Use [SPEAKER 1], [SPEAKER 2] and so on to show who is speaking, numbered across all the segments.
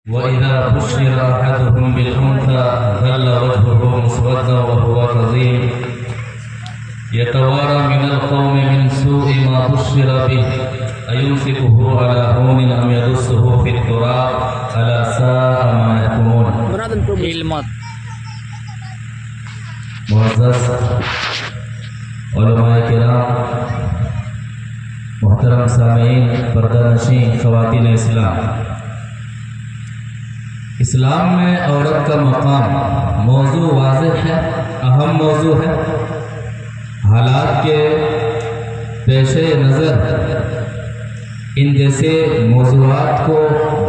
[SPEAKER 1] وإذا بشر أحدهم بالأنثى ظل وجهه مسودا وهو كظيم يتوارى من القوم من سوء ما بشر به أيمسكه على هون أم يدسه في التراب ألا ساء ما يحكمون.
[SPEAKER 2] علمات
[SPEAKER 1] معزز علماء کرام، محترم سامعین، پردہ نشین خواتین اسلام میں عورت کا مقام موضوع واضح ہے، اہم موضوع ہے۔ حالات کے پیش نظر ان جیسے موضوعات کو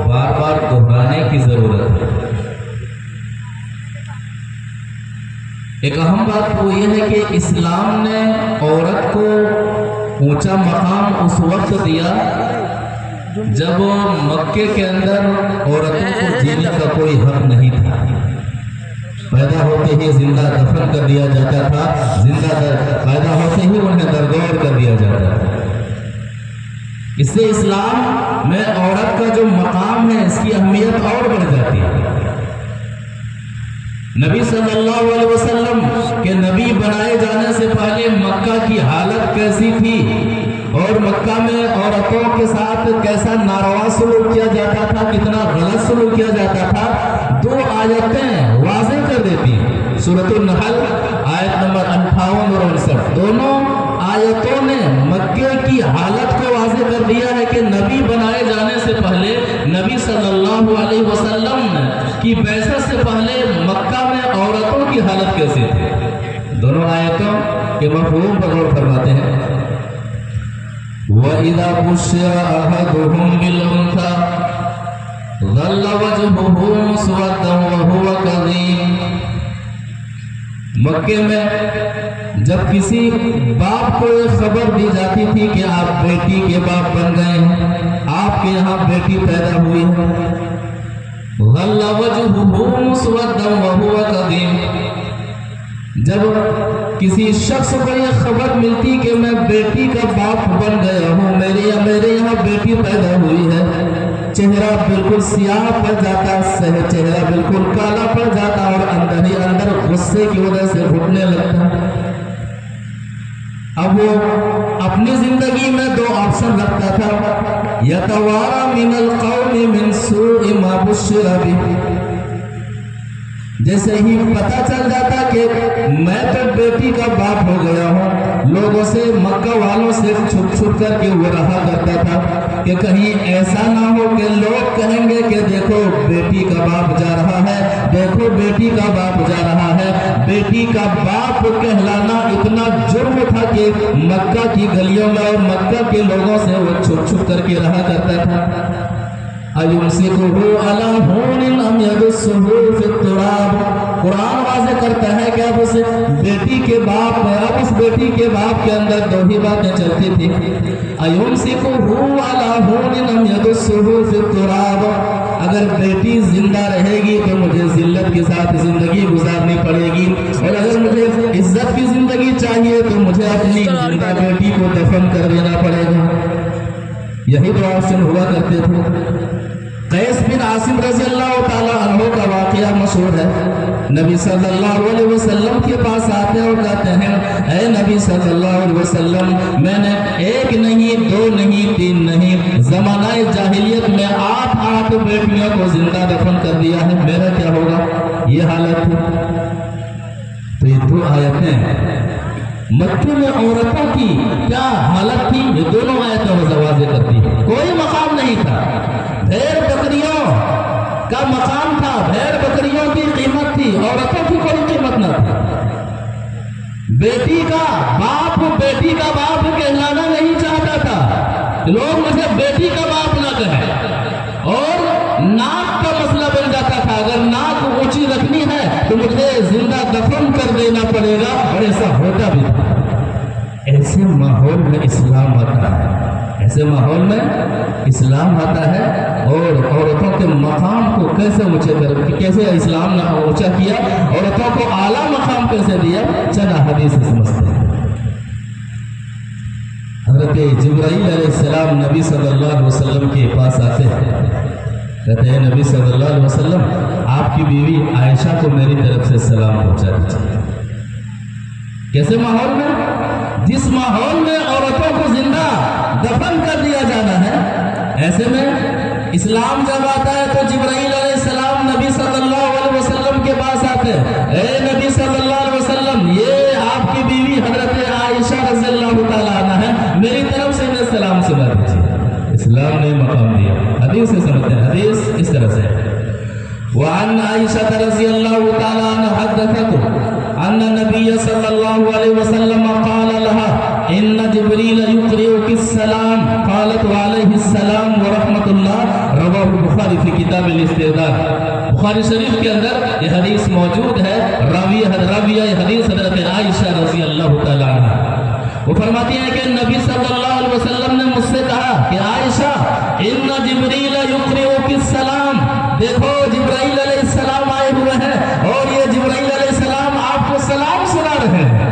[SPEAKER 1] بار بار دہرانے کی ضرورت ہے۔ ایک اہم بات وہ یہ ہے کہ اسلام نے عورت کو اونچا مقام اس وقت دیا جب مکے کے اندر عورتوں کو جینے کا کوئی حق نہیں تھا۔ پیدا ہوتے ہی زندہ دفن کر دیا جاتا تھا، پیدا ہوتے ہی انہیں درگور کر دیا جاتا تھا۔ اس سے اسلام میں عورت کا جو مقام ہے اس کی اہمیت اور بڑھ جاتی ہے۔ نبی صلی اللہ علیہ وسلم کے نبی بنائے جانے سے پہلے مکہ کی حالت کیسی تھی اور مکہ میں عورتوں کے ساتھ کیسا ناروا سلوک کیا جاتا تھا، کتنا غلط سلوک کیا جاتا تھا، دو آیتیں واضح کر دیتی ہیں۔ سورۃ النحل آیت نمبر 58 اور 59 دونوں آیتوں نے مکے کی حالت کو واضح کر دیا ہے کہ نبی بنائے جانے سے پہلے نبی صلی اللہ علیہ وسلم کی بعثت سے پہلے مکہ میں عورتوں کی حالت کیسی تھی۔ دونوں آیتوں کے مفہوم پر غور فرماتے ہیں۔ وَإِذَا بُشِّرَ أَحَدُهُم بِالْأُنثَىٰ ظَلَّ وَجْهُهُ مُسْوَدًّا وَهُوَ كَظِيمٌ۔ مکے میں جب کسی باپ کو یہ خبر دی جاتی تھی کہ آپ بیٹی کے باپ بن گئے ہیں، آپ کے یہاں بیٹی پیدا ہوئی ہے، ظَلَّ وَجْهُهُ مُسْوَدًّا وَهُوَ كَظِيمٌ، جب کسی شخص کو یہ خبر ملتی کہ میں بیٹی کا باپ بن گیا ہوں، میرے یہاں بیٹی پیدا ہوئی ہے، چہرہ بالکل سیاہ پڑ جاتا، چہرہ بالکل کالا پڑ جاتا اور اندر ہی اندر غصے کی وجہ سے گھٹنے لگتا۔ اب وہ اپنی زندگی میں دو آپشن رکھتا تھا، یتوارا من القوم من سوء ما بشر به، جیسے ہی پتہ چل جاتا کہ میں تو بیٹی کا باپ ہو گیا ہوں، لوگوں سے، مکہ والوں سے چھپ چھپ کر کے وہ رہا کرتا تھا کہ کہیں ایسا نہ ہو کہ لوگ کہیں گے کہ دیکھو بیٹی کا باپ جا رہا ہے، دیکھو بیٹی کا باپ جا رہا ہے۔ بیٹی کا باپ کہلانا اتنا جرم تھا کہ مکہ کی گلیوں میں اور مکہ کے لوگوں سے وہ چھپ چھپ کر کے رہا کرتا تھا۔ اَيُمْسِكُهُ عَلَىٰ هُونٍ أَمْ يَدُسُّهُ فِي التُّرَابِ، قرآن واضح کرتا ہے کہ اب اس بیٹی کے باپ کے اندر دو ہی باتیں چلتی تھی۔ اَيُمْسِكُهُ عَلَىٰ هُونٍ أَمْ يَدُسُّهُ فِي التُّرَابِ، اگر بیٹی زندہ رہے گی تو مجھے ذلت کے ساتھ زندگی گزارنی پڑے گی، اور اگر مجھے عزت کی زندگی چاہیے تو مجھے اپنی زندہ بیٹی کو دفن کر دینا پڑے گا۔ یہی دو آپشن ہوا کرتے تھے۔ قیس بن عاصم رضی اللہ تعالیٰ عنہ کا واقعہ مشہور ہے۔ نبی صلی اللہ علیہ وسلم کے پاس آتے ہیں اور کہتے ہیں، اے نبی صلی اللہ علیہ وسلم، میں نے ایک نہیں، دو نہیں، تین نہیں، زمانہ جاہلیت میں 8 بیٹیوں کو زندہ دفن کر دیا ہے، میرا کیا ہوگا؟ یہ حالت تھی۔ تو یہ دو آیتیں مکے میں عورتوں کی کیا حالت تھی، یہ دونوں آیتیں واضح کرتی ہیں۔ کوئی مقام نہیں تھا، بھیڑ بکریوں کا مقام تھا، بھیڑ بکریوں کی قیمت تھی، عورتوں کی کوئی قیمت نہ تھی۔ بیٹی کا باپ کہلانا نہیں چاہتا تھا، لوگ مجھے بیٹی کا باپ نہ کہیں، اور ناک کا مسئلہ بن جاتا تھا، اگر ناک اونچی رکھنی ہے تو مجھے زندہ دفن کر دینا پڑے گا، اور ایسا ہوتا بھی تھا۔ ایسے ماحول میں اسلام آتا ہے، ایسے ماحول میں اسلام آتا ہے، اور عورتوں کے مقام کو کیسے اسلام نے اونچا کیا، عورتوں کو اعلیٰ مقام کیسے دیا، چلا حدیث سے سمجھتے ہیں۔ حضرت جبرائیل علیہ السلام نبی صلی اللہ علیہ وسلم کے پاس آتے ہیں کہتے ہیں نبی صلی اللہ علیہ وسلم آپ کی بیوی عائشہ کو میری طرف سے سلام پہنچا دیجیے۔ کیسے ماحول میں؟ جس ماحول میں عورتوں کو زندہ دفن کر دیا جانا ہے، ایسے میں اسلام جب آتا ہے تو جبرائیل علیہ السلام نبی صلی اللہ علیہ وسلم کے پاس آتے ہیں، اے نبی صلی اللہ علیہ وسلم، یہ آپ کی بیوی حضرت عائشہ رضی اللہ تعالیٰ عنہ ہے، میری طرف سے انہیں سلام سنا دیجیے۔ اسلام نے مقام دیا۔ حدیث سے سمجھتے ہیں، حدیث اس طرح سے وعن عائشہ رضی اللہ تعالیٰ عنہ حدثته ان النبي صلى الله عليه وسلم قال لها ان جبريل يقرئك السلام قالت وعليه السلام ورحمة الله رواه البخاری في كتاب الاستئذان۔ بخاری شریف کے اندر یہ حدیث موجود ہے، راویہ حدیث حضرت عائشہ رضی اللہ تعالیٰ عنہ وہ فرماتی ہیں کہ نبی صلی اللہ علیہ وسلم نے مجھ سے کہا کہ عائشہ ان جبریل یقرئک السلام، دیکھو جبرائیل علیہ السلام آئے ہوئے ہیں اور یہ جبرائیل علیہ السلام آپ کو سلام سنا رہے ہیں،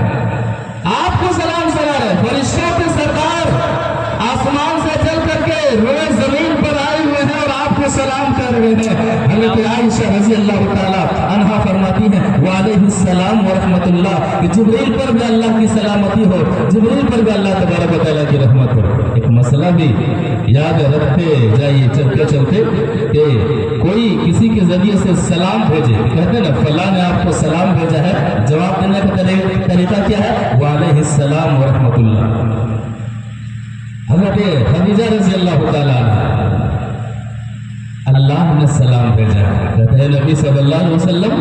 [SPEAKER 1] آپ کو سلام سنا رہے ہیں۔ فرشتوں کے سردار آسمان سے چل کر کے روئے زمین پر آئے ہوئے ہیں اور آپ کو سلام کر رہے ہیں۔ حضرت عائشہ رضی اللہ تعالیٰ عنہا فرماتی ہیں وعلیہ السلام ورحمۃ اللہ، کہ جبریل پر بھی اللہ کی سلامتی ہو، جبریل پر بھی اللہ تبارک و تعالیٰ کی رحمت ہو۔ ایک مسئلہ بھی یاد رکھتے جائیے چلتے چلتے کہ کوئی کسی کے ذریعے سے سلام بھیجے، کہتے ہیں نا فلاں نے آپ کو سلام بھیجا ہے، جواب دینے کا طریقہ کیا ہے؟ وعلیہ السلام ورحمۃ اللہ۔ حضرت خدیجہ رضی اللہ تعالیٰ عنہ اللہ نے سلام بھیجا ہے، کہتے ہیں نبی صلی اللہ علیہ وسلم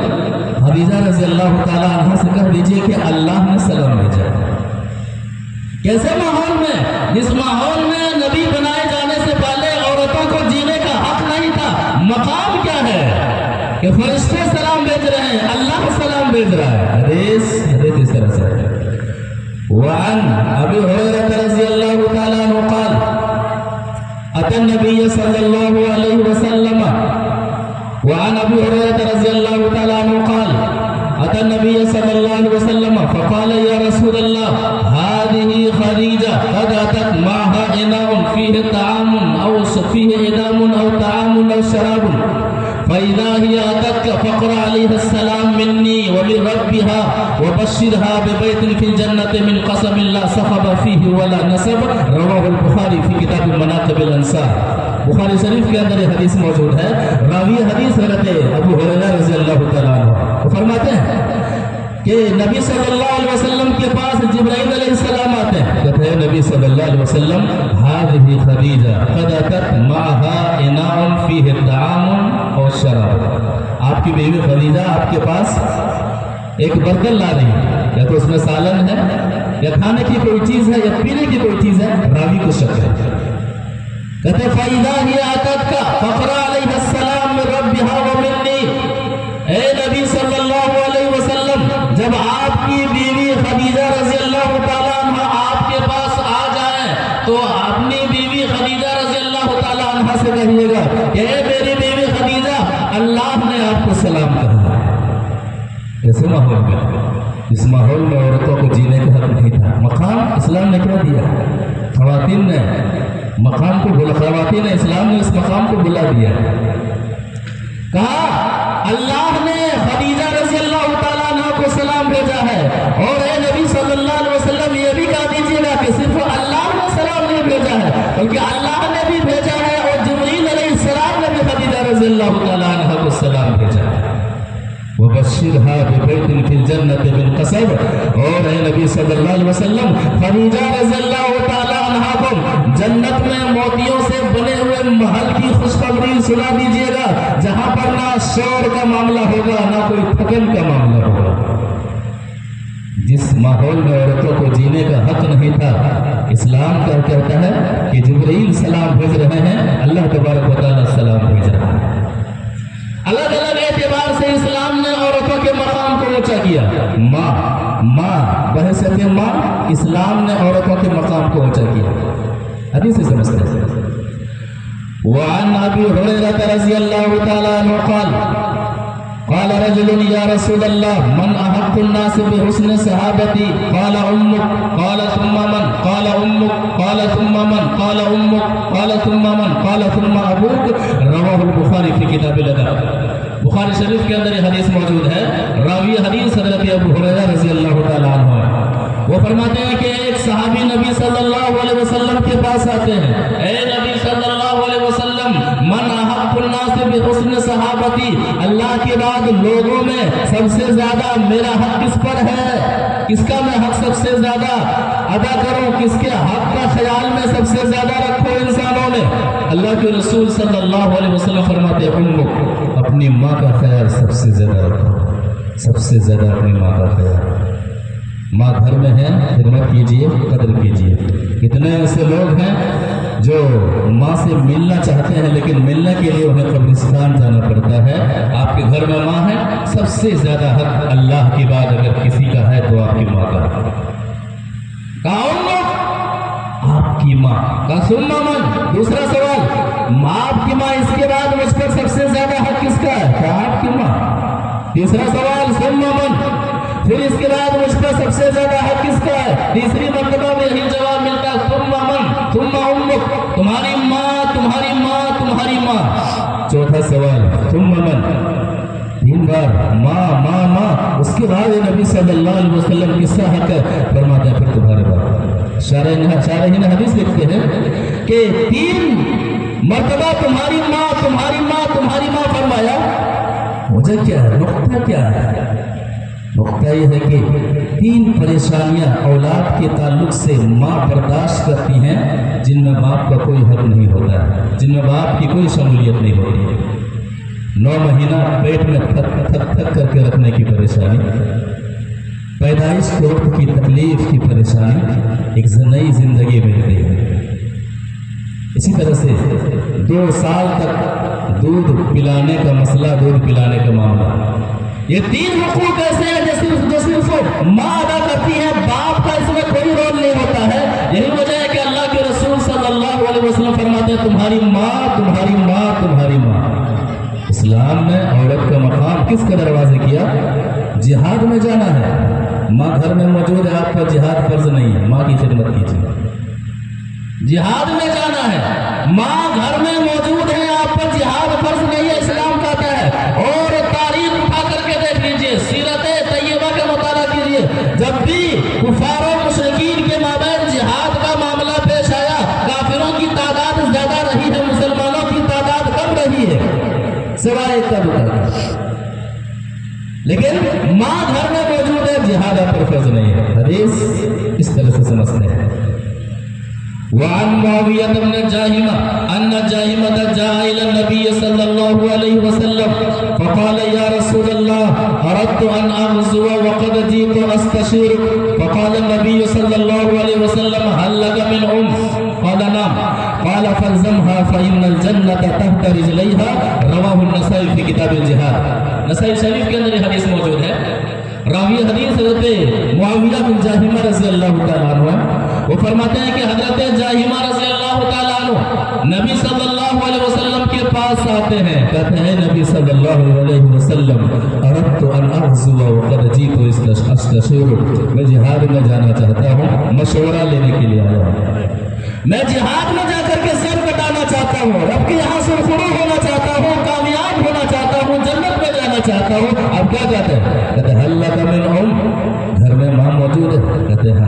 [SPEAKER 1] خدیجہ رضی اللہ تعالیٰ عنہ سے کہہ دیجئے کہ اللہ نے سلام بھیجا ہے۔ کیسے ماحول میں؟ جس ماحول میں نبی بنائے جانے سے پہلے عورتوں کو جینے کا حق نہیں تھا۔ مقام کیا ہے کہ فرشتے سلام بھیج رہے ہیں، اللہ سلام بھیج رہا ہے۔ حدیث اس طرح سے وعن ابی ہریرہ رضی اللہ تعالیٰ عنہ قال اتى النبي صلى الله عليه وسلم وعن ابي هريره رضي الله تعالى عنه قال اتى النبي صلى الله عليه وسلم فقال يا رسول الله هذه خديجه قد اتت معها اناء فيه طعام او فيه ادام او طعام او شراب فاذا هي اتتك فاقرأ عليها السلام مني ومن ربها وبشرها ببيت في الجنة من قسم لا صخب فيه ولا نسب رواه البخاری في کتاب مناقب الانصار۔ بخاری شریف کے اندر یہ حدیث موجود ہے، راوی حدیث حضرت ابو ہریرہ رضی اللہ تعالیٰ عنہ وہ فرماتے ہیں کہ نبی صلی اللہ علیہ وسلم کے پاس جبرائیل علیہ السلام آتے ہیں، کہتے ہیں نبی صلی اللہ علیہ وسلم هذه خدیجہ قد اتت معها اناء فيه طعام اور شراب، آپ کی بیوی خدیجہ آپ کے پاس ایک برتن لا رہی ہے، یا تو اس میں سالن ہے یا کھانے کی کوئی چیز ہے یا پینے کی کوئی چیز ہے، راوی کو شک ہے۔ کہتے ہیں فَإِذَا هِيَ أَتَتْكَ فَاقْرَأْ عَلَيْهَا السَّلَامُ مِن رَبِّهَا وَمِنِّي، اے نبی صلی اللہ علیہ وسلم جب آپ کی بیوی خدیجہ رضی اللہ تعالیٰ عنہ آپ کے پاس آ جائیں تو اپنی بیوی خدیجہ رضی اللہ تعالیٰ عنہ سے کہیے گا کہ اے میری بیوی خدیجہ اللہ نے آپ کو سلام کہا۔ ایسے ماحول میں، اس ماحول میں عورتوں کو جینے کا حق نہیں تھا۔ مقام اسلام نے کیا دیا؟ خواتین نے مقام کو بلا، خواتین اسلام نے اس مقام کو بلا دیا، کہا اللہ نے خدیجہ رضی اللہ تعالیٰ عنہ کو سلام بھیجا ہے، اور اے نبی صلی اللہ علیہ وسلم یہ بھی کہہ دیجیے گا کہ صرف اللہ نے سلام نہیں بھیجا ہے بلکہ اللہ نے بھی بھیجا ہے، اور جبرائیل علیہ السلام نے بھی خدیجہ رضی اللہ تعالیٰ عنہ کو سلام بھیجا ہے۔ وَبَشِّرْهَا بِبَيْتٍ فِي الْجَنَّةِ مِنْ قَصَبٍ، اور اے نبی صلی اللہ علیہ وسلم خدیجہ رضی اللہ تعالیٰ عنہ کو جنت میں موتیوں سے بنے ہوئے محل کی خوشخبری سنا دیجیے گا، جہاں پر نہ شور کا معاملہ ہوگا نہ کوئی تھکن کا معاملہ ہوگا۔ جس ماحول میں عورتوں کو جینے کا حق نہیں تھا، اسلام کیا کہتا ہے کہ جبرائیل سلام بھیج رہے ہیں، اللہ تبارک و تعالیٰ سلام بھیج رہا ہے۔ الگ الگ اعتبار سے اسلام نے عورتوں کے مقام کو اونچا کیا۔ ماں بحیثیت ماں اسلام نے عورتوں کے مقام کو اونچا کیا۔ حدیث سے سمجھتے ہیں وعن ابی ہریرہ رضی اللہ تعالی عنہ قال قال رجل یا رسول اللہ من احق الناس بحسن صحابتی قال امک قال ثم من قال امک قال ثم من قال امک قال ثم من قال ثم ابوک رواہ البخاری فی کتاب الادب۔ بخاری شریف کے اندر یہ حدیث موجود ہے۔ راوی حدیث حضرت ابو ہریرہ رضی اللہ تعالیٰ عنہ ہے۔ وہ فرماتے ہیں کہ ایک صحابی نبی صلی اللہ علیہ وسلم کے پاس آتے ہیں، اے نبی صلی اللہ علیہ وسلم من احق الناس بحسن صحابتی، اللہ کے بعد لوگوں میں سب سے زیادہ میرا حق کس پر ہے؟ کس کا میں حق سب سے زیادہ ادا کروں؟ کس کے حق کا خیال میں سب سے زیادہ رکھوں انسانوں میں؟ اللہ کے رسول صلی اللہ علیہ وسلم فرماتے ہیں امک، اپنی ماں کا خیال سب سے زیادہ رکھو، سب سے زیادہ اپنی ماں کا خیال۔ ماں گھر میں ہے، خدمت کیجئے، قدر کیجئے۔ کتنے ایسے لوگ ہیں جو ماں سے ملنا چاہتے ہیں لیکن ملنے کے لیے انہیں قبرستان جانا پڑتا ہے۔ آپ کے گھر میں ماں ہے، سب سے زیادہ حق اللہ کی بات اگر کسی کا ہے تو آپ کی ماں کا ہے۔ کون لوگ؟ آپ کی ماں کا۔ سننا من، دوسرا سوال، آپ کی ماں، اس کے بعد مجھ پر سب سے زیادہ حق کس کا ہے؟ کیا آپ کی ماں؟ تیسرا سوال، سننا من، پھر اس کے بعد مجھ پر سب سے زیادہ حق کس کا ہے؟ تیسری مرتبہ میں یہی جواب ملتا ہے ثم من ثم امک، تمہاری ماں، تمہاری ماں، تمہاری ماں۔ چوتھا سوال ثم من، 3 بار ماں ماں ماں، اس کے بعد نبی صلی اللہ علیہ وسلم کس کا حق ہے؟ فرماتا ہے پھر تمہارے باپ۔ شارحین حدیث لکھتے ہیں کہ 3 مرتبہ تمہاری ماں، تمہاری ماں، تمہاری ماں فرمایا، وجہ کیا ہے؟ نقطہ کیا ہے؟ نقطہ یہ ہے کہ 3 پریشانیاں اولاد کے تعلق سے ماں برداشت کرتی ہیں جن میں باپ کا کوئی حق نہیں ہوتا ہے، جن میں باپ کی کوئی شمولیت نہیں ہوتی۔ 9 مہینہ پیٹ میں تھک تھک تھک کر کے رکھنے کی پریشانی، پیدائش کے وقت کی تکلیف کی پریشانی، ایک نئی زندگی ملتی ہے۔ اسی طرح سے 2 سال تک دودھ پلانے کا مسئلہ، دودھ پلانے کا معاملہ، یہ 3 حقوق ایسے ہیں جو صرف ماں ادا کرتی ہے، باپ کا اس میں کوئی رول نہیں ہوتا ہے۔ یہی وجہ ہے کہ اللہ کے رسول صلی اللہ علیہ وسلم فرماتے ہیں تمہاری ماں، تمہاری ماں، تمہاری ماں۔ اسلام نے عورت کا مقام کس کا دروازے کیا؟ جہاد میں جانا ہے، ماں گھر میں موجود ہے، آپ کا جہاد فرض نہیں ہے، ماں کی خدمت کیجیے۔ جہاد میں جانا ہے، ماں گھر میں موجود ہے، آپ پر جہاد فرض نہیں ہے، اسلام کہتا ہے۔ اور تاریخ اٹھا کر کے دیکھ لیجئے، سیرت طیبہ کا مطالعہ کیجئے، جب بھی کفار و مشرکین کے مابین جہاد کا معاملہ پیش آیا، کافروں کی تعداد زیادہ رہی ہے، مسلمانوں کی تعداد کم رہی ہے، سوائے ایک کا بتا۔ لیکن ماں گھر میں موجود ہے، جہاد آپ پر فرض نہیں ہے۔ حدیث اس طرح سے سمجھتے ہیں۔ وعن معاویہ بن جاہمہ ان جاہمہ جاء الى النبی صلی اللہ علیہ وسلم فقال یا رسول اللہ اردت ان اغزو وقد جئت استشیرک فقال النبی صلی اللہ علیہ وسلم هل لك من قال نعم قال فالزمها فإن الجنة تحت رجليها رواہ النسائی فی کتاب الجہاد۔ نسائی شریف کے اندر یہ حدیث موجود ہے۔ راوی حدیث حضرت معاویہ بن جاہمہ رضی اللہ تعالیٰ عنہ، وہ فرماتے ہیں کہ حضرت جاہمہ رضی اللہ تعالیٰ عنہ نبی صلی اللہ علیہ وسلم کے پاس آتے ہیں، کہتے ہیں نبی صلی اللہ علیہ وسلم اردت ان اغزو وقد جئت استشیرک، میں جہاد میں جانا چاہتا ہوں، مشورہ لینے کے لیے آیا ہوں، میں جہاد میں جا کر کے سر کٹانا چاہتا ہوں، رب کے یہاں سے شروع ہونا چاہتا ہوں، کامیاب ہونا چاہتا ہوں، جنت میں جانا چاہتا ہوں۔ اب کیا کہتے ہیں؟ کہتے ہیں اللہ کا من گھر میں ماں موجود ہے؟ کہتے ہیں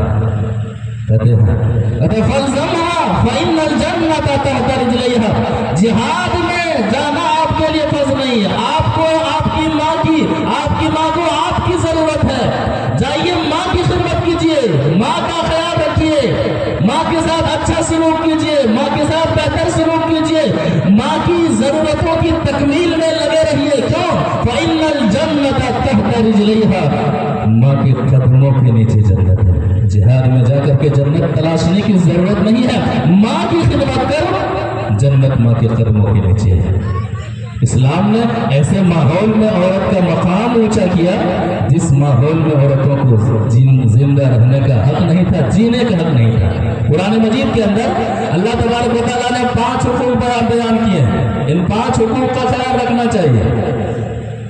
[SPEAKER 1] کہتے ہیں فالزمها فإن الجنة تحت رجليها، جہاد میں جانا آپ کے لیے فرض نہیں ہے، آپ کو آپ کی ماں کو آپ کی ضرورت ہے، جائیے ماں کی خدمت کیجیے، ماں کا خیال رکھیے، ماں کے ساتھ اچھا سلوک کیجیے، ماں کے ساتھ بہتر سلوک کیجیے، ماں کی ضرورتوں کی تکمیل میں لگے رہیے۔ کیوں؟ فإن الجنة تحت رجليها، ماں کے قدموں کے نیچے جنت ہے۔ جہاد میں جا کر کے جنت تلاشنے کی ضرورت نہیں ہے، ماں کی خدمت کر، جنت ماں کے قدموں کے نیچے ہے۔ اسلام نے ایسے ماحول میں عورت کا مقام اونچا کیا جس ماحول میں عورتوں کو زندہ رہنے کا حق نہیں تھا، جینے کا حق نہیں تھا۔ قرآن مجید کے اندر اللہ تبارک و تعالیٰ نے 5 حقوق بیان کیے ہیں، ان 5 حقوق کا خیال رکھنا چاہیے۔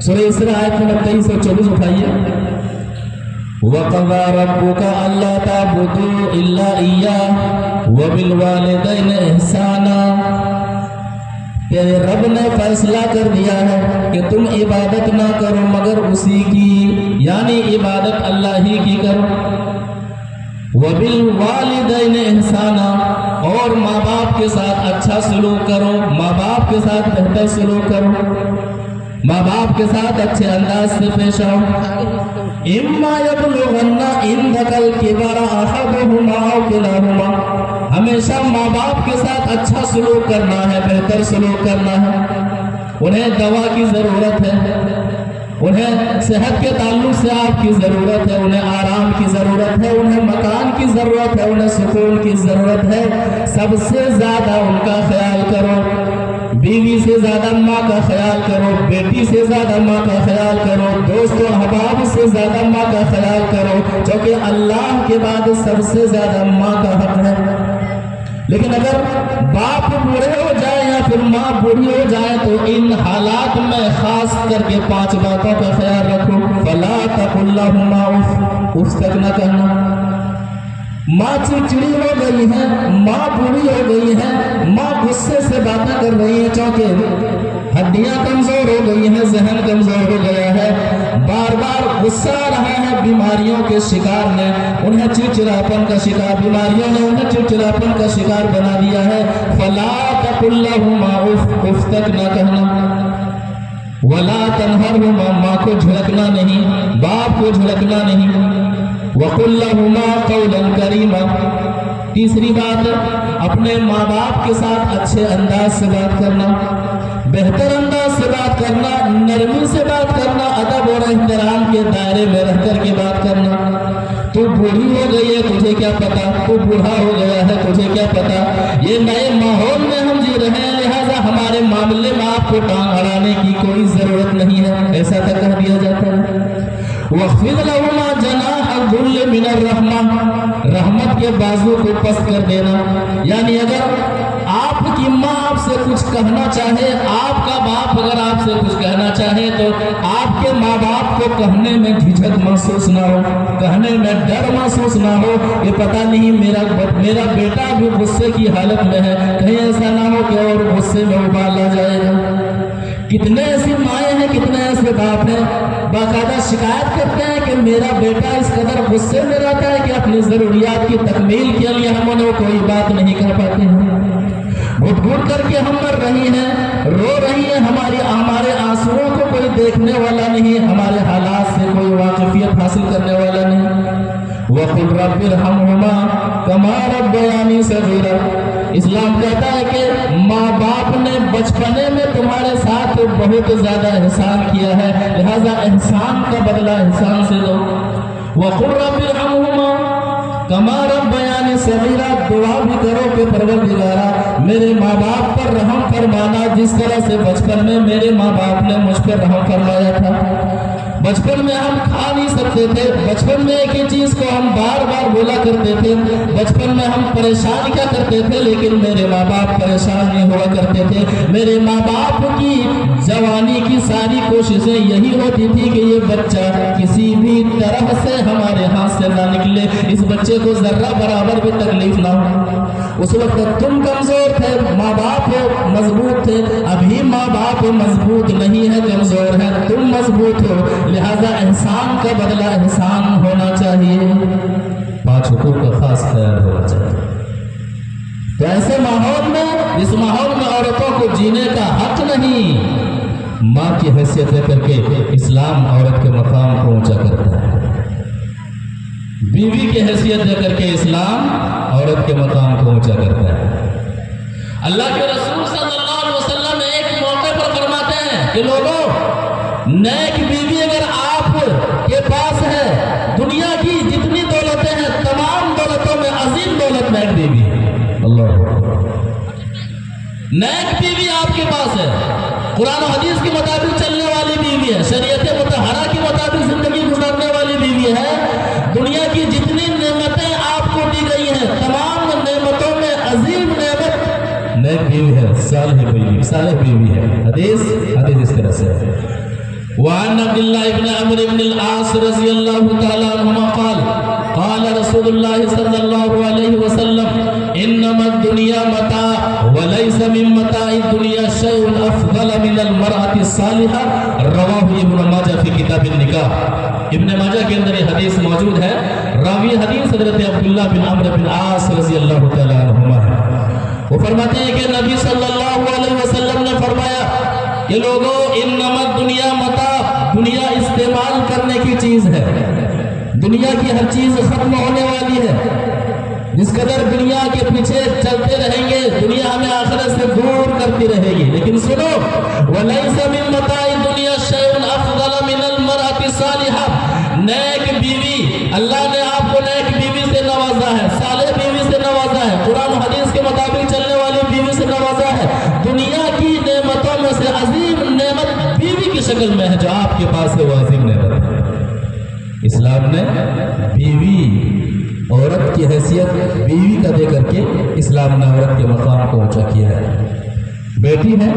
[SPEAKER 1] سورہ اسراء آیت نمبر 23 اور 24 اٹھائیے. وَقَضَىٰ رَبُّكَ أَلَّا تَعْبُدُوا إِلَّا إِيَّاهُ وَبِالْوَالِدَيْنِ إِحْسَانًا. تیرے رب نے فیصلہ کر دیا ہے کہ تم عبادت نہ کرو مگر اسی کی، یعنی عبادت اللہ ہی کی کرو. وَبِالْوَالِدَيْنِ إِحْسَانًا، اور ماں باپ کے ساتھ اچھا سلوک کرو، ماں باپ کے ساتھ بہتر سلوک کرو، ماں باپ کے ساتھ اچھے انداز سے پیش آؤ. اِمَّا يَبْلُغَنَّ عِندَكَ الْكِبَرَ أَحَدُهُمَا أَوْ كِلَاهُمَا. ہمیشہ ماں باپ کے ساتھ اچھا سلوک کرنا ہے، بہتر سلوک کرنا ہے. انہیں دوا کی ضرورت ہے، انہیں صحت کے تعلق سے آپ کی ضرورت ہے، انہیں آرام کی ضرورت ہے، انہیں مکان کی ضرورت ہے، انہیں سکون کی ضرورت ہے. سب سے زیادہ ان کا خیال کرو. بیوی سے زیادہ ماں کا خیال کرو، بیٹی سے زیادہ ماں کا خیال کرو، دوست و احباب سے زیادہ ماں کا خیال کرو، کیونکہ اللہ کے بعد سب سے زیادہ ماں کا حق ہے. لیکن اگر باپ بوڑھے ہو جائے یا پھر ماں بوڑھی ہو جائے تو ان حالات میں خاص کر کے 5 باتوں کا خیال رکھو. فَلَا تَقُلْ لَهُمَا اُفٍّ، اف تک نہ کہنا. ماں چڑچڑی ہو گئی ہے، ماں بوڑھی ہو گئی ہے، ماں غصے سے باتیں کر رہی ہے، چونکہ ہڈیاں کمزور ہو گئی ہیں، ذہن کمزور ہو گیا ہے، بار بار غصہ آ رہا ہے. بیماریوں کے شکار نے انہیں چڑچڑاپن کا شکار، بیماریوں نے انہیں چڑچڑاپن کا شکار بنا دیا ہے. فَلَا تَقُلْ لَهُمَا اُفٍّ، اف تک نہ کہنا. وَلَا تَنْهَرْهُمَا، ماں کو جھڑکنا نہیں، باپ کو جھڑکنا نہیں. وَقُلْ لَهُمَا قَوْلًا كَرِيمًا. تیسری بات، اپنے ماں باپ کے ساتھ اچھے انداز سے بات کرنا، بہتر انداز سے بات کرنا، نرمی سے بات کرنا، ادب اور احترام کے دائرے میں رہ کر کے بات کرنا. تو بوڑھی ہو گئی ہے، تجھے کیا پتا، تو بوڑھا ہو گیا ہے، تجھے کیا پتا. یہ نئے ماحول میں ہم جی رہے ہیں، لہٰذا ہمارے معاملے میں آپ کو ٹانگ اڑانے کی کوئی ضرورت نہیں ہے، ایسا تک کہہ دیا جاتا ہے. وَخْفِضْ لَهُمَا جَنَاحَ الذُّلِّ مِنَ الرَّحْمَةِ، رحمت کے بازو کو پست کر دینا. یعنی اگر آپ کی ماں آپ سے کچھ کہنا چاہے، آپ کا باپ اگر آپ سے کچھ کہنا چاہے تو آپ کے ماں باپ کو کہنے میں جھجک محسوس نہ ہو، کہنے میں ڈر محسوس نہ ہو. یہ پتہ نہیں میرا بیٹا بھی غصے کی حالت میں ہے، کہیں ایسا نہ ہو کہ اور غصے میں ابال آ جائے گا. کتنے ایسی مائیں ہیں، کتنے ایسے باپ ہیں باقاعدہ شکایت کرتے ہیں کہ میرا بیٹا اس قدر غصے میں رہتا ہے کہ اپنی ضروریات کی تکمیل کے لیے ہم انہیں کوئی بات نہیں کر پاتے ہیں. گھٹ گھٹ کر کے ہم مر رہی ہیں، رو رہی ہیں، ہمارے آنسوؤں کو کوئی دیکھنے والا نہیں، ہمارے حالات سے کوئی واقفیت حاصل کرنے والا نہیں. وَقُلْ رَبِّ ارْحَمْهُمَا كَمَا رَبَّيَانِي صَغِيرًا. اسلام کہتا ہے کہ ماں باپ نے بچپنے میں تمہارے ساتھ بہت زیادہ احسان کیا ہے، لہذا احسان کا بدلہ احسان سے دو. وَقُلْ رَبِّ ارْحَمْهُمَا كَمَا رَبَّيَانِي صَغِيرًا. دعا بھی کرو کہ پروردگارا میرے ماں باپ پر رحم فرمانا جس طرح سے بچپن میں میرے ماں باپ نے مجھ پر رحم فرمایا تھا. بچپن میں ہم کھا نہیں سکتے تھے، بچپن میں ایک ہی چیز کو ہم بار بار بولا کرتے تھے، بچپن میں ہم پریشان کیا کرتے تھے، لیکن میرے ماں باپ پریشان نہیں ہوا کرتے تھے. میرے ماں باپ کی جوانی کی ساری کوششیں یہی ہوتی تھی کہ یہ بچہ کسی بھی طرح سے ہمارے ہاتھ سے نہ نکلے، اس بچے کو ذرہ برابر بھی تکلیف نہ ہو. اس وقت تم کمزور تھے، ماں باپ مضبوط تھے. ابھی ماں باپ مضبوط نہیں ہے، کمزور ہے، تم مضبوط ہو، لہذا احسان کا بدلہ احسان ہونا چاہیے. 5 حقوق کا خاص خیال ہونا چاہیے. تو ایسے ماحول میں، جس ماحول میں عورتوں کو جینے کا حق نہیں، ماں کی حیثیت لے کر کے اسلام عورت کے مقام کو اونچا کرتا ہے. بیوی کی حیثیت دے کر کے اسلام عورت کے مقام کو اونچا کرتا ہے. اللہ کے رسول صلی اللہ علیہ وسلم ایک موقع پر فرماتے ہیں کہ لوگوں، نیک بیوی اگر آپ کے پاس ہے، دنیا کی جتنی دولتیں ہیں تمام دولتوں میں عظیم دولت نیک بیوی ہے. اللہ نیک بیوی آپ کے پاس ہے، قرآن و حدیث کے مطابق چلنے والی بیوی ہے، شریعت مطہرہ کے مطابق زندگی گزارنے والی بیوی ہے. دنیا کی جتنی نعمتیں آپ کو دی گئی ہیں تمام نعمتوں میں عظیم نعمت نیک بیوی ہے، صالح بیوی ہے. حدیث اس طرح سے ہے. وعن عبد الله بن عمرو بن العاص رضي الله تعالى عنهما قال رسول الله صلى الله عليه وسلم انما الدنيا متاع وليس من متاع الدنيا شيء افضل من المرأة الصالحة رواه ابن ماجہ فی کتاب النکاح. ابن ماجہ کے اندر یہ حدیث موجود ہے. راوی حدیث حضرت عبداللہ بن عمرو بن العاص رضی اللہ تعالی عنہما ہے. وہ فرماتے ہیں کہ نبی صلی اللہ علیہ وسلم نے فرمایا کہ لوگوں انما الدنیا متاع، دنیا استعمال کرنے کی چیز ہے. دنیا کی ہر چیز ختم ہونے والی ہے. جس قدر دنیا کے پیچھے چلتے رہیں گے دنیا ہمیں آخرت سے دور کرتی رہے گی. لیکن سنو وَلَيْسَ مِن مَتَاعِ الدُّنْيَا شَيْءٌ أَفْضَلَ مِنَ الْمَرْأَةِ الصَّالِحَةِ. نیک بیوی، اللہ نے آپ کو نیک بیوی سے نوازا ہے، صالح بیوی سے نوازا ہے، قرآن و حدیث کے مطابق چلنے والی بیوی سے نوازا ہے. دنیا کی نعمتوں میں سے عظیم نعمت بیوی کی شکل میں ہے جو آپ کے پاس ہے، وہ عظیم نعمت ہے. اسلام نے بیوی عورت کی حیثیت بیوی کا دے کر کے اسلام نے عورت کے مقام کو اونچا کیا ہے. بیٹی ہے،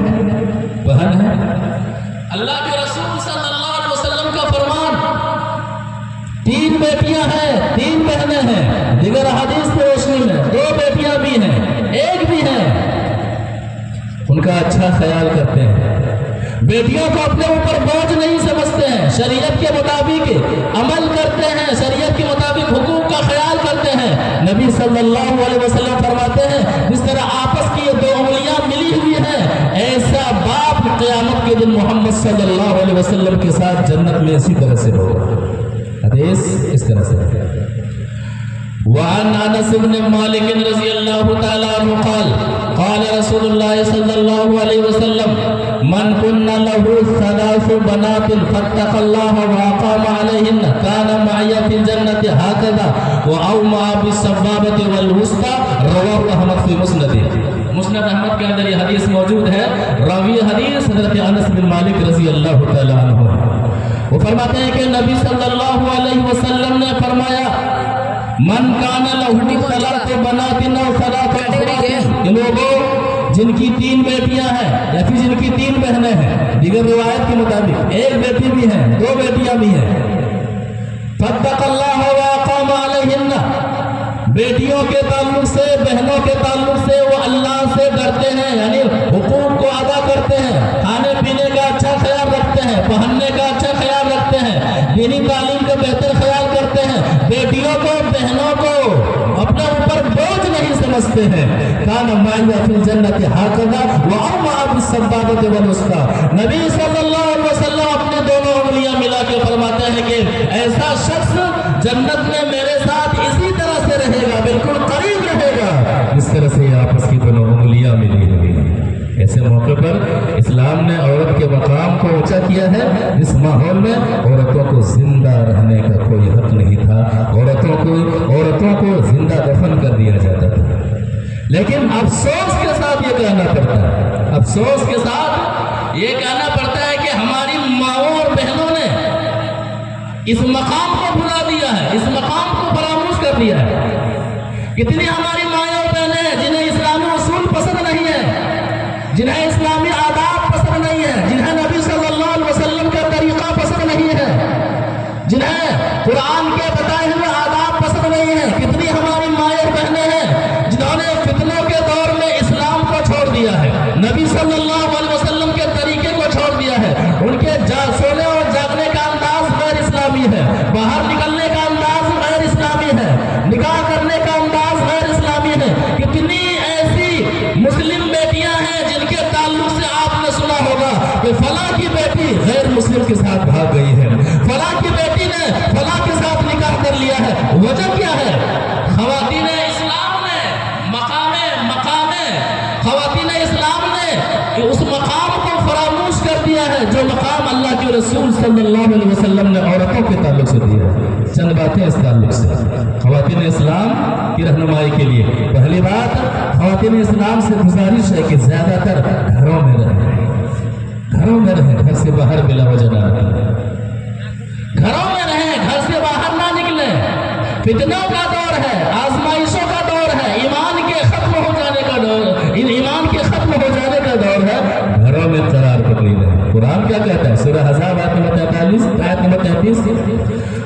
[SPEAKER 1] بہن ہے. اللہ کے رسول صلی اللہ علیہ وسلم کا فرمان 3 بیٹیاں ہیں 3 بہنیں ہیں. دیگر احادیث کی روشنی میں 2 بیٹیاں بھی ہیں 1 بھی ہے. ان کا اچھا خیال کرتے ہیں. بیٹیوں کو اپنے اوپر بوجھ نہیں سمجھتے ہیں، شریعت کے مطابق عمل کرتے ہیں، شریعت کے مطابق حقوق کا خیال کرتے ہیں. نبی صلی اللہ علیہ وسلم فرماتے ہیں جس طرح آپس کی یہ 2 انگلیاں ملی ہوئی ہیں ایسا باپ قیامت کے دن محمد صلی اللہ علیہ وسلم کے ساتھ جنت میں اسی طرح سے ہوگا. حدیث اس طرح سے ہے. وعن انس بن مالک رضی اللہ تعالی عنہ قال رسول اللہ صلی اللہ علیہ وسلم من كن له 3 بنات فاتق الله واقام عليهن كان معي في الجنة هكذا واومع بالسبابة والوسطى رواه احمد في مسنده. مسند احمد کے اندر یہ حدیث موجود ہے. راوی حدیث حضرت انس بن مالک رضی اللہ تعالی عنہ. وہ فرماتے ہیں کہ نبی صلی اللہ علیہ وسلم نے فرمایا من کان لہ 3 بنات و 3 اخوات. کہ لوگوں جن کی 3 بیٹیاں ہیں یا پھر جن کی 3 بہنیں ہیں، دیگر روایت کے مطابق 1 بیٹی بھی ہے 2 بیٹیاں بھی ہیں. فاتق اللہ واقام علیہن. بیٹیوں کے تعلق سے بہنوں کے تعلق سے وہ اللہ سے ڈرتے ہیں، یعنی حقوق کو ادا کرتے ہیں، کھانے پینے کا اچھا خیال رکھتے ہیں، پہننے کا اچھا خیال رکھتے ہیں، دینی تعلیم کا بہتر خیال کرتے ہیں. بیٹیوں کو بہنوں کو اپنے اوپر بوجھ نہیں سمجھتے ہیں. کان معی فی الجنۃ ہکذا واومع بالسبابۃ والوسطی. نبی صلی اللہ علیہ وسلم اپنے دونوں انگلیاں ملا کے فرماتے ہیں کہ ایسا شخص جنت میں میرے ساتھ اسی طرح سے رہے گا، بالکل قریب رہے گا اس طرح سے آپس کی دونوں انگلیاں ملی ہوئی. ایسے موقع پر اسلام نے عورت کے مقام کو اونچا کیا ہے جس ماحول میں عورتوں کو زندہ رہنے کا کوئی حق نہیں تھا. عورتوں کو زندہ دفن کر دیا جاتا تھا. لیکن افسوس کے ساتھ یہ کہنا پڑتا ہے، افسوس کے ساتھ یہ کہنا پڑتا ہے کہ ہماری ماؤں اور بہنوں نے اس مقام کو بھلا دیا ہے، اس مقام کو فراموش کر دیا ہے. کتنی ہماری مائیں اور بہنیں ہیں جنہیں اسلامی اصول پسند نہیں ہے، جنہیں اسلامی آداب پسند نہیں ہے، جنہیں نبی صلی اللہ علیہ وسلم کا طریقہ پسند نہیں ہے، جنہیں قرآن کے بتائے ہوئے آداب پسند نہیں ہے. کتنی ہماری مائیں اور بہنیں ہیں جنہوں نے فتنوں کے دور میں اسلام کو چھوڑ دیا ہے، نبی صلی اللہ علیہ وسلم کے طریقے کو چھوڑ دیا ہے. ان کے سونے اور جاگنے کا انداز غیر اسلامی ہے، باہر نکلنے کا انداز غیر اسلامی ہے، نکاح کرنے کا انداز غیر اسلامی ہے. کتنی ایسی مسلم بیٹیاں ہیں جن کے تعلق سے آپ نے سنا ہوگا کہ فلاں کی بیٹی غیر مسلم کے ساتھ بھاگ گئی ہے، فلاں کی بیٹی نے فلاں کے ساتھ نکاح کر لیا ہے. وجہ کیا ہے؟ خواتین اسلام نے خواتین اسلام نے اس مقام کو فراموش کر دیا ہے جو مقام اللہ کے رسول صلی اللہ علیہ وسلم نے عورتوں کے تعلق سے دیا ہے. چند باتیں اس تعلق سے خواتین اسلام کی رہنمائی کے لیے. پہلی بات، خواتین اسلام سے گزارش ہے کہ زیادہ تر گھروں میں رہیں، گھر سے باہر بلا وجہ نہ نکلیں. گھروں میں رہیں، گھر سے باہر نہ نکلیں. فتنوں کا دور ہے، آزمائشوں کا دور ہے، ایمان کے ختم ہو جانے کا دور ہے. گھروں میں قرار پکڑی ہے. قرآن کیا کہتا ہے؟ سورہ احزاب آیت نمبر 42 آیت نمبر 33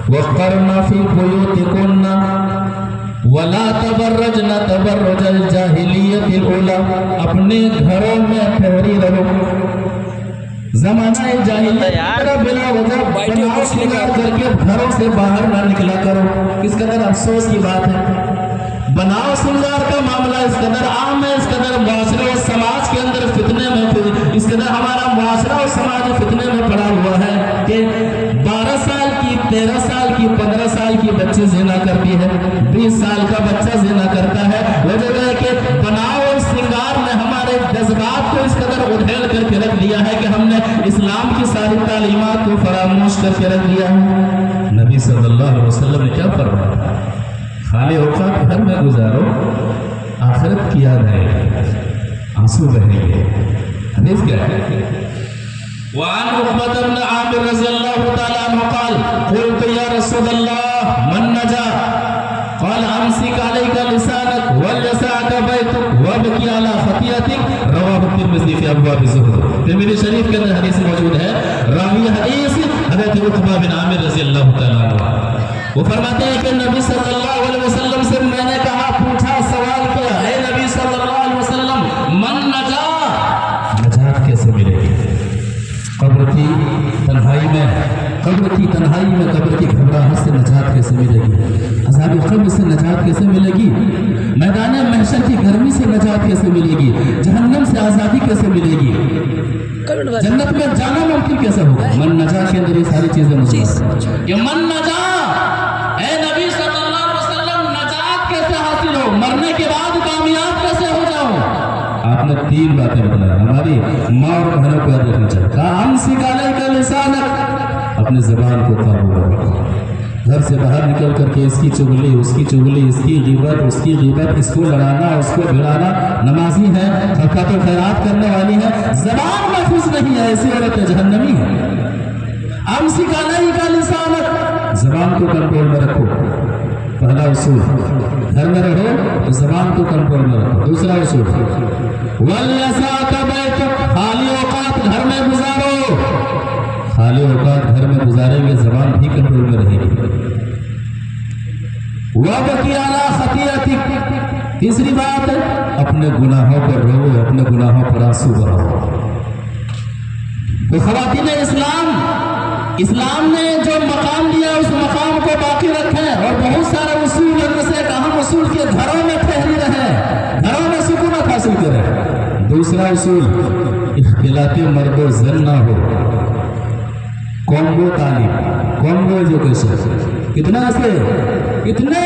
[SPEAKER 1] وَقَرْنَ فِي بُيُوتِكُنَّ وَلَا تَبَرَّجْنَ تَبَرُّجَ الْجَاهِلِيَّةِ الْأُولَى، اپنے گھروں میں ٹھہری رہو زمانہ جاہلیت کا بلا وجہ بناؤ شنگار کر کے گھروں سے باہر نہ نکلا کرو۔ کس قدر افسوس کی بات ہے، بناؤ شنگار کا معاملہ اس قدر عام ہے، اس قدر معاشرے اور سماج کے اندر فتنے میں، اس قدر ہمارا معاشرہ اور سماج فتنے میں پڑا ہوا ہے کہ 12 سال کی 13 سال کی 15 سال کی بچی زنا کرتی ہے، 20 سال کا بچہ زنا کرتا ہے۔ وجہ ہے کہ بناؤ اور سنگار نے ہمارے جذبات کو اس قدر ادھیڑ کر کے رکھ دیا ہے کہ ہم نے اسلام کی ساری تعلیمات کو فراموش کر کے رکھ دیا ہے۔ نبی صلی اللہ علیہ وسلم نے کیا فرمایا؟ خالی اوقات گھر میں گزارو، آخرت کی یاد آئے گی، آنسو بہیں گے۔ حدیث کیا ہے؟ وعن عقبة بن عامر رضی اللہ تعالی عنہ قال قلت یا رسول اللہ من نجا قال امسك عليك لسانك وليسعك بيتك وابكي على خطيئتك، رواه الترمذی فی ابواب الزہد۔ ترمذی شریف کے اندر حدیث موجود ہے، راوی حدیث حضرت عقبہ بن عامر رضی اللہ تعالی عنہ، وہ فرماتے ہیں کہ نبی صلی اللہ علیہ وسلم سے میں نے کہا، پوچھا، سوال کیا، اے نبی صلی اللہ علیہ وسلم من نجا، نجات کیسے ملے گی؟ قبر کی تنہائی میں قبر کی گھبراہٹ سے نجات کیسے ملے گی؟ عذاب قبر سے نجات کیسے ملے گی؟ میدان محشر کی گرمی سے نجات کیسے ملے گی؟ جہنم سے آزادی کیسے ملے گی؟ جنت میں جانا ممکن کیسے ہوگا؟ من نجا کے اندر یہ ساری چیزیں موجود ہیں کہ من نجا، اے نبی صلی اللہ علیہ وسلم نجات کیسے حاصل ہو، مرنے کے بعد کامیاب کیسے ہو جاؤ؟ آپ نے 3 باتیں بتائی، ہماری ماں اور بہنوں کو یاد رکھنا چاہیے۔ کہا امسک علیک لسانک، اپنے زبان کو قابو کرو، گھر سے باہر نکل کر کے اس کی چغلی، اس کی چغلی، اس کی غیبت، اس کو لڑانا، اس کو بھڑانا، نمازی ہے، صدقات و خیرات کرنے والی ہے، زبان محفوظ نہیں ہے، ایسی عورت جہنمی ہے۔ امسک علیک لسانک، زبان کو کنٹرول میں رکھو، پہلا اصول۔ گھر میں رہو تو زبان کو کنٹرول میں رکھو۔ دوسرا اصول وَلْيَسَعْكَ بَيْتُكَ، خالی اوقات گھر میں گزارو، خالی اوقات گھر میں گزاریں گے زبان بھی کنٹرول میں رہے گی۔ وَابْكِ عَلَىٰ خَطِيئَتِكَ، تیسری بات ہے اپنے گناہوں پر رو، اپنے گناہوں پر آنسو بہاؤ۔ تو خواتین اسلام نے جو مقام دیا اس مقام کو باقی رکھیں، اور بہت سارے اصول ان میں سے ایک اہم اصول کے گھروں میں ٹھہری رہیں، گھروں میں سکونت حاصل کریں۔ دوسرا اصول اختلاط مرد و زن نہ ہو، کانگو تعلیم، کانگو ایجوکیشن۔ کتنے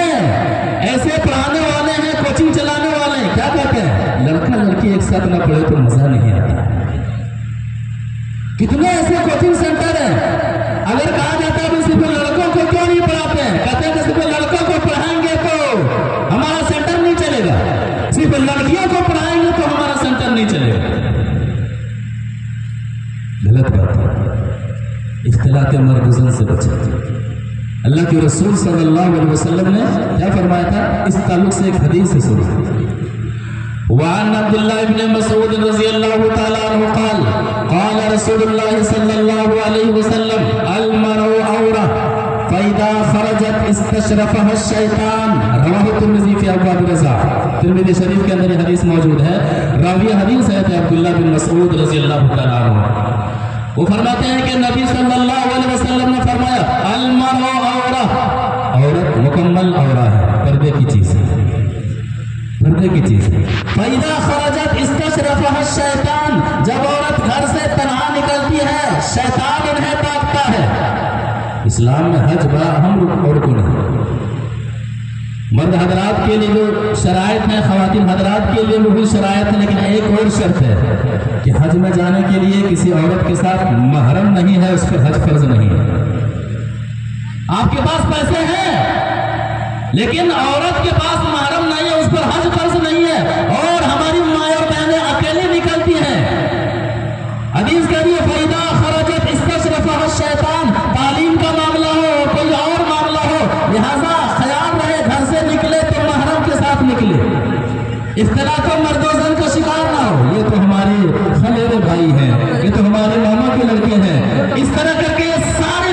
[SPEAKER 1] ایسے پڑھانے والے ہیں، کوچنگ چلانے والے ہیں، کیا کہتے ہیں لڑکا لڑکی ایک ساتھ نہ پڑھے تو مزہ نہیں آتا۔ کتنے ایسے کوچنگ سینٹر ہیں، اگر کہا جاتا ہے صرف لڑکوں کو کیوں نہیں پڑھاتے ہیں، کہتے ہیں کہ صرف لڑکوں کو پڑھائیں گے تو ہمارا سینٹر نہیں چلے گا، صرف لڑکیوں کو پڑھائیں گے تو ہمارا سینٹر نہیں چلے گا۔ غلط بات ہے، اختلاط مرد زن سے بچیں۔ اللہ کے رسول صلی اللہ علیہ وسلم نے کیا فرمایا تھا، اس تعلق سے ایک حدیث سے سنو۔ وعن عبد الله بن مسعود رضی اللہ تعالی عنہ قال قال رسول اللہ صلی اللہ علیہ وسلم المرء عورة فإذا خرجت استشرفها الشیطان، رواه الترمذی فی ابواب الرضاع۔ ترمذی شریف کے اندر یہ حدیث موجود ہے، راوی حدیث ہے عبداللہ بن مسعود رضی اللہ تعالی عنہ، وہ فرماتے ہیں کہ نبی صلی اللہ علیہ وسلم نے فرمایا المرء عورة، عورت مکمل عورہ ہے، پردے کی چیز ہے، پردے کی چیز ہے۔ فَإِذَا خَرَجَتْ اسْتَشْرَفَهَا الشَّيْطَانُ، جب عورت گھر سے تنہا نکلتی ہے شیطان انہیں تاکتا ہے۔ اسلام میں حج بڑا اہم رکن ہے۔ مرد حضرات کے لیے جو شرائط ہیں، خواتین حضرات کے لیے وہ بھی شرائط ہیں، لیکن ایک اور شرط ہے کہ حج میں جانے کے لیے کسی عورت کے ساتھ محرم نہیں ہے، اس پر حج فرض نہیں ہے۔ آپ کے پاس پیسے ہیں لیکن عورت کے پاس محرم نہیں ہے، اس پر حج فرض نہیں ہے، اور ہماری ماں اور بہنیں اکیلی نکلتی ہیں۔ حدیث کہہ رہی ہے فَإِذَا خَرَجَتْ اسْتَشْرَفَهَا الشَّيْطَانُ، تعلیم کا معاملہ ہو، کوئی اور معاملہ ہو، لہذا خیال رہے گھر سے نکلے تو محرم کے ساتھ نکلے، اختلاط مرد و زن کا شکار نہ ہو۔ یہ تو ہمارے خلیرے بھائی ہیں، یہ تو ہمارے ماما کے لڑکے ہیں، اس طرح کر کے سارے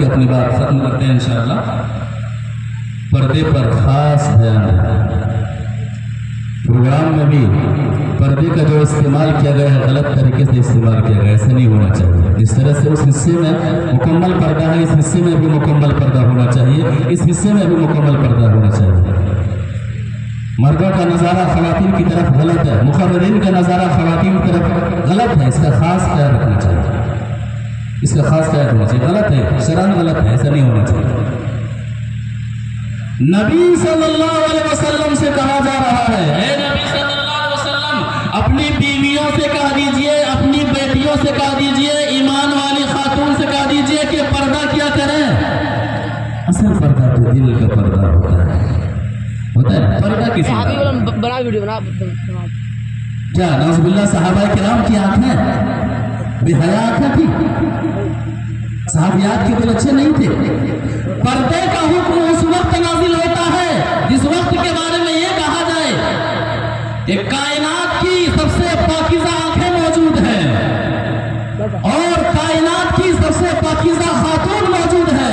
[SPEAKER 1] کے اپنی بات ختم کرتے ہیں انشاءاللہ۔ پردے پر خاص دھیان ہے، پروگرام میں بھی پردے کا جو استعمال کیا گیا ہے غلط طریقے سے استعمال کیا گیا، ایسا نہیں ہونا چاہیے۔ جس طرح سے اس حصے میں مکمل پردہ ہے، اس حصے میں بھی مکمل پردہ ہونا چاہیے، اس حصے میں بھی مکمل پردہ ہونا چاہیے۔ مردوں کا نظارہ خواتین کی طرف غلط ہے، مقررین کا نظارہ خواتین کی طرف غلط ہے، اس کا خاص خیال رکھنا چاہیے، اس کا خاص خیال ہونا چاہیے۔ غلط ہے، شرعاً غلط ہے، ایسا نہیں ہونا چاہیے۔ نبی صلی اللہ علیہ وسلم سے کہا جا رہا ہے، اے نبی صلی اللہ علیہ وسلم اپنی بیویوں سے کہہ دیجئے، اپنی بیٹیوں سے کہہ دیجئے، ایمان والی خاتون سے کہہ دیجئے کہ پردہ کیا کریں۔ اصل پردہ تو دل کا پردہ ہوتا ہے پردہ کسی
[SPEAKER 2] بڑا ویڈیو بنا
[SPEAKER 1] کیا نعوذ باللہ صحابہ کرام کی آنکھیں بے حیا آنکھیں تھی، صحابیات کے دل اچھے نہیں تھے۔ پردے کا حکم اس وقت نازل ہوتا ہے جس وقت کے بارے میں یہ کہا جائے کہ کائنات کی سب سے پاکیزہ آنکھیں موجود ہیں اور کائنات کی سب سے پاکیزہ خاتون موجود ہے،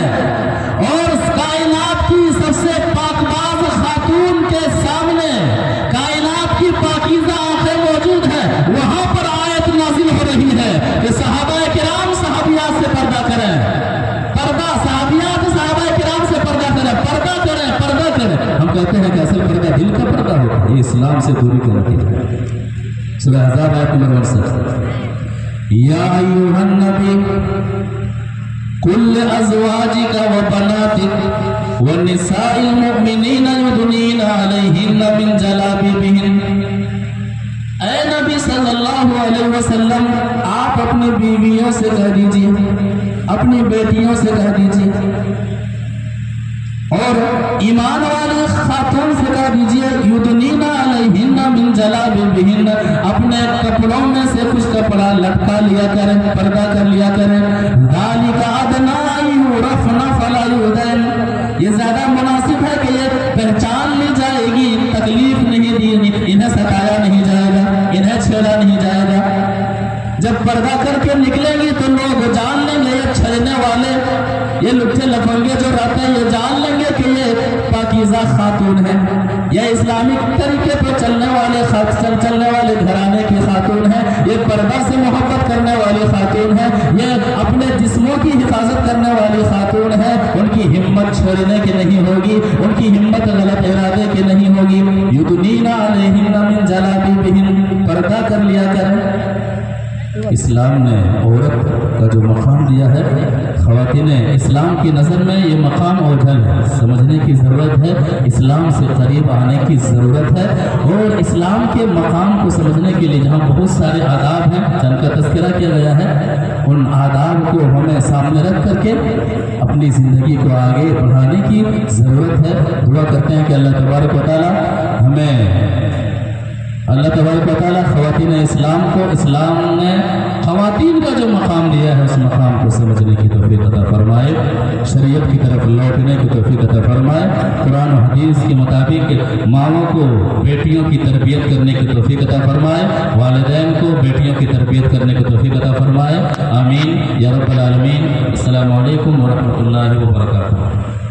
[SPEAKER 1] اور کائنات کی سب سے پاکباز خاتون کے سامنے کائنات کی پاکیزہ آنکھیں موجود ہیں۔ وہاں پر آیت نازل ہو رہی ہے کہ صحابہ کرام صحابیات سے پردہ کریں، پردہ صحابیات صحابہ کرام سے پردہ کریں، پردہ کریں، پردہ کریں۔ ہم کہتے ہیں کہ اصل پردہ دل کا پردہ ہوتا ہے، یہ اسلام سے دوری کا نتیجہ ہے۔ سورہ احزاب آیت نمبر 61، یا ایھا النبی قل ازواجک و بناتک ونساء المؤمنین یدنین علیہن من جلابیبہن۔ اے نبی صلی اللہ علیہ وسلم آپ اپنی بیویوں سے کہہ دیجئے، اپنی بیٹیوں سے کہہ دیجئے، اور ایمان والے خاتون سے کہہ دیجئے یدنین علیہن من جلابیبہن، اپنے کپڑوں میں سے کچھ کپڑا لٹکا لیا کریں، پردہ کر لیا کریں۔ ذالک ادنی ان یعرفن فلا یؤذین، یہ زیادہ مناسب ہے کہ یہ پہچان لی جائے گی، تکلیف نہیں دی، انہیں ستایا نہیں جائے گا، انہیں چھیڑا نہیں جائے گا۔ جب پردہ کر کے نکلیں گی تو لوگ جان لیں گے یہ چھیڑنے والے، یہ لٹھے لفنگے جو رہتے ہیں یہ جان لیں گے کہ یہ پاکیزہ خاتون ہے، یہ اسلامک طریقے پہ چلنے والے گھرانے کی خاتون ہے، یہ پردہ سے محبت کرنے والی خاتون ہے، یہ اپنے جسموں کی حفاظت کرنے والی خاتون ہے۔ ان کی ہمت چھوڑنے کی نہیں ہوگی، ان کی ہمت غلط ارادے کی نہیں ہوگی۔ یدنین علیہن من جلابیبہن، پردہ کر لیا کریں۔ اسلام نے عورت کا جو مقام دیا ہے، خواتین اسلام کی نظر میں یہ مقام اوجھل ہے، سمجھنے کی ضرورت ہے، اسلام سے قریب آنے کی ضرورت ہے، اور اسلام کے مقام کو سمجھنے کے لیے جہاں بہت سارے آداب ہیں جن کا تذکرہ کیا گیا ہے، ان آداب کو ہمیں سامنے رکھ کر کے اپنی زندگی کو آگے بڑھانے کی ضرورت ہے۔ دعا کرتے ہیں کہ اللہ تبارک و تعالی ہمیں، اللہ تبارک و تعالیٰ خواتین اسلام کو، اسلام نے خواتین کا جو مقام دیا ہے اس مقام کو سمجھنے کی توفیق عطا فرمائے، شریعت کی طرف لوٹنے کی توفیق عطا فرمائے، قرآن و حدیث کے مطابق ماؤں کو بیٹیوں کی تربیت کرنے کی توفیق عطا فرمائے، والدین کو بیٹیوں کی تربیت کرنے کی توفیق عطا فرمائے، آمین یا رب العالمین۔ السلام علیکم ورحمۃ اللہ وبرکاتہ۔